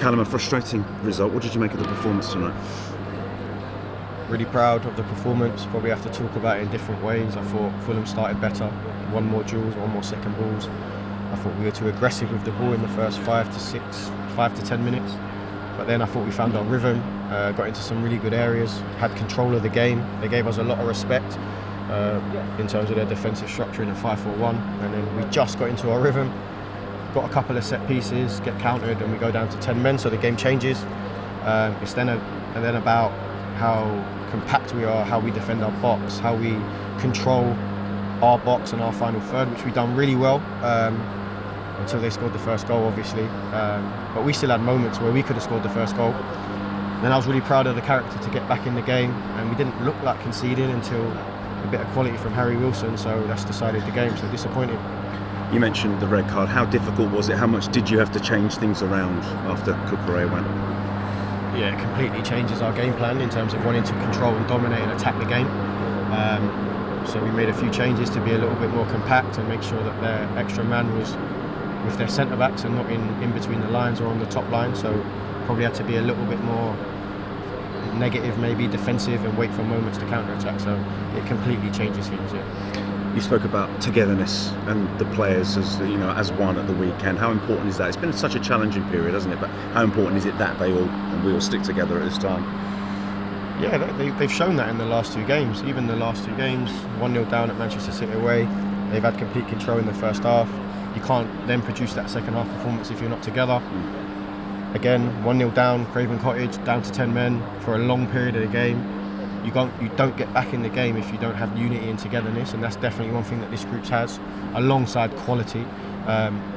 Calum, a frustrating result. What did you make of the performance tonight? Really proud of the performance. Probably have to talk about it in different ways. I thought Fulham started better. One more duels, one more second balls. I thought we were too aggressive with the ball in the first 5 to 10 minutes. But then I thought we found our rhythm, got into some really good areas, had control of the game. They gave us a lot of respect in terms of their defensive structure in a 5-4-1. And then we just got into our rhythm, got a couple of set pieces, get countered, and we go down to 10 men, so the game changes. It's then about how compact we are, how we defend our box, how we control our box and our final third, which we've done really well until they scored the first goal, obviously. But we still had moments where we could have scored the first goal. Then I was really proud of the character to get back in the game, and we didn't look like conceding until a bit of quality from Harry Wilson, so that's decided the game, so disappointed. You mentioned the red card. How difficult was it? How much did you have to change things around after Cucurella went? Yeah, it completely changes our game plan in terms of wanting to control and dominate and attack the game. So we made a few changes to be a little bit more compact and make sure that their extra man was with their centre-backs and not in between the lines or on the top line. So probably had to be a little bit more negative, maybe defensive, and wait for moments to counter-attack. So it completely changes things, yeah. You spoke about togetherness and the players as one at the weekend. How important is that? It's been such a challenging period, hasn't it? But how important is it that we all stick together at this time? Yeah, they've shown that in the last two games. Even the last two games, 1-0 down at Manchester City away, they've had complete control in the first half. You can't then produce that second half performance if you're not together. Again, 1-0 down, Craven Cottage, down to 10 men for a long period of the game. You don't get back in the game if you don't have unity and togetherness, and that's definitely one thing that this group has, alongside quality.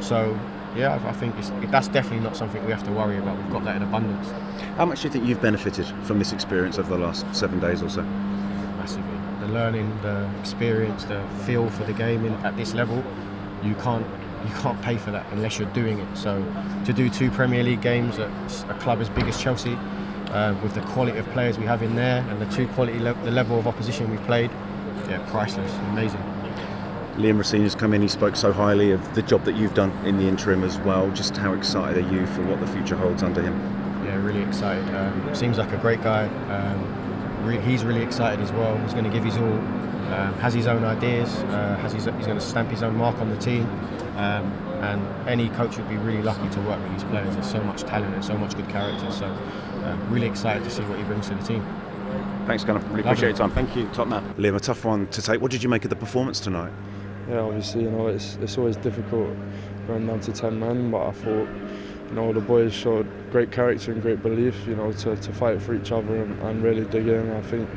So yeah, I think that's definitely not something we have to worry about. We've got that in abundance. How much do you think you've benefited from this experience over the last 7 days or so? Massively. The learning, the experience, the feel for the game at this level, you can't pay for that unless you're doing it. So to do 2 Premier League games at a club as big as Chelsea, with the quality of players we have in there and the level of opposition we've played, yeah, priceless, amazing. Liam Rossini's come in, he spoke so highly of the job that you've done in the interim as well. Just how excited are you for what the future holds under him? Yeah, really excited. Seems like a great guy. He's really excited as well. He's going to give his all. Has his own ideas. He's going to stamp his own mark on the team. And any coach would be really lucky to work with these players. There's so much talent and so much good character. So really excited to see what he brings to the team. Thanks, Calum. Really appreciate your time. Thank you. Top man. Liam, a tough one to take. What did you make of the performance tonight? Yeah, obviously, it's always difficult going down to 10 men, but I thought, the boys showed great character and great belief, to fight for each other and really dig in. I think,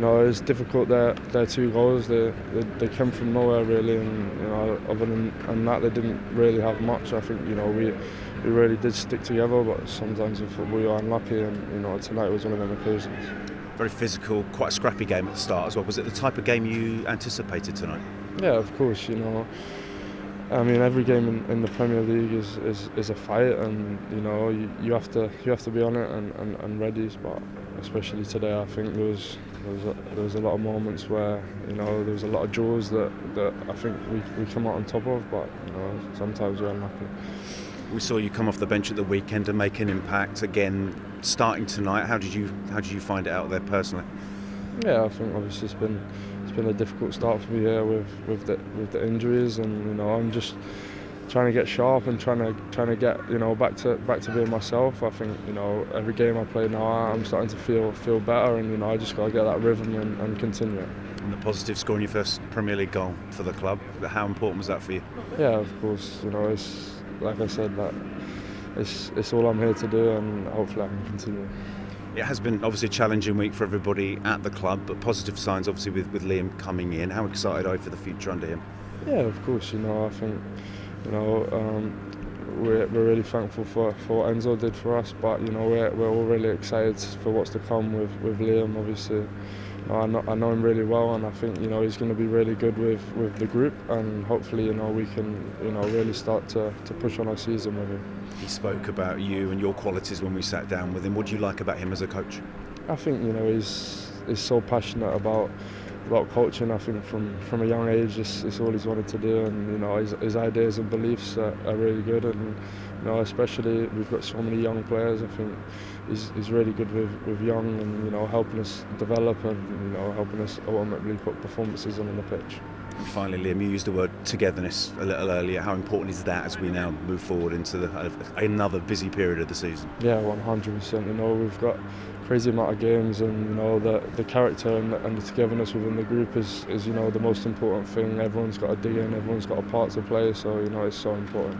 it's difficult. Their 2 goals, they came from nowhere really, and other than that, they didn't really have much. I think, we really did stick together, but sometimes we were unlucky, and tonight was one of them occasions. Very physical, quite a scrappy game at the start as well. Was it the type of game you anticipated tonight? Yeah, of course. Every game in the Premier League is a fight, and you have to be on it and ready. But especially today, I think there was a lot of moments where there was a lot of draws that I think we come out on top of. But sometimes we're unlucky. We saw you come off the bench at the weekend and make an impact again. Starting tonight, how did you find it out there personally? Yeah, I think obviously it's been a difficult start for me here with the injuries, and I'm just trying to get sharp and trying to get back to being myself. I think every game I play now, I'm starting to feel better, and I just got to get that rhythm and continue. And the positive scoring your first Premier League goal for the club, how important was that for you? Yeah, of course. It's like I said, that it's all I'm here to do, and hopefully I can continue. It has been obviously a challenging week for everybody at the club, but positive signs obviously with Liam coming in. How excited are you for the future under him? Yeah, of course. I think we're really thankful for what Enzo did for us, but we're all really excited for what's to come with Liam. Obviously, I know him really well, and I think he's going to be really good with the group, and hopefully we can really start to push on our season with him. He spoke about you and your qualities when we sat down with him. What do you like about him as a coach? I think he's so passionate about coaching. I think from a young age, it's all he's wanted to do, and his ideas and beliefs are really good, and You know, especially we've got so many young players. I think he's really good with young, and you know, helping us develop, and you know, helping us ultimately put performances on the pitch. And finally, Liam, you used the word togetherness a little earlier. How important is that as we now move forward into another busy period of the season? Yeah, 100%. You know, we've got crazy amount of games, and you know, the character and the togetherness within the group is you know, the most important thing. Everyone's got to dig in, everyone's got a part to play, so you know, it's so important.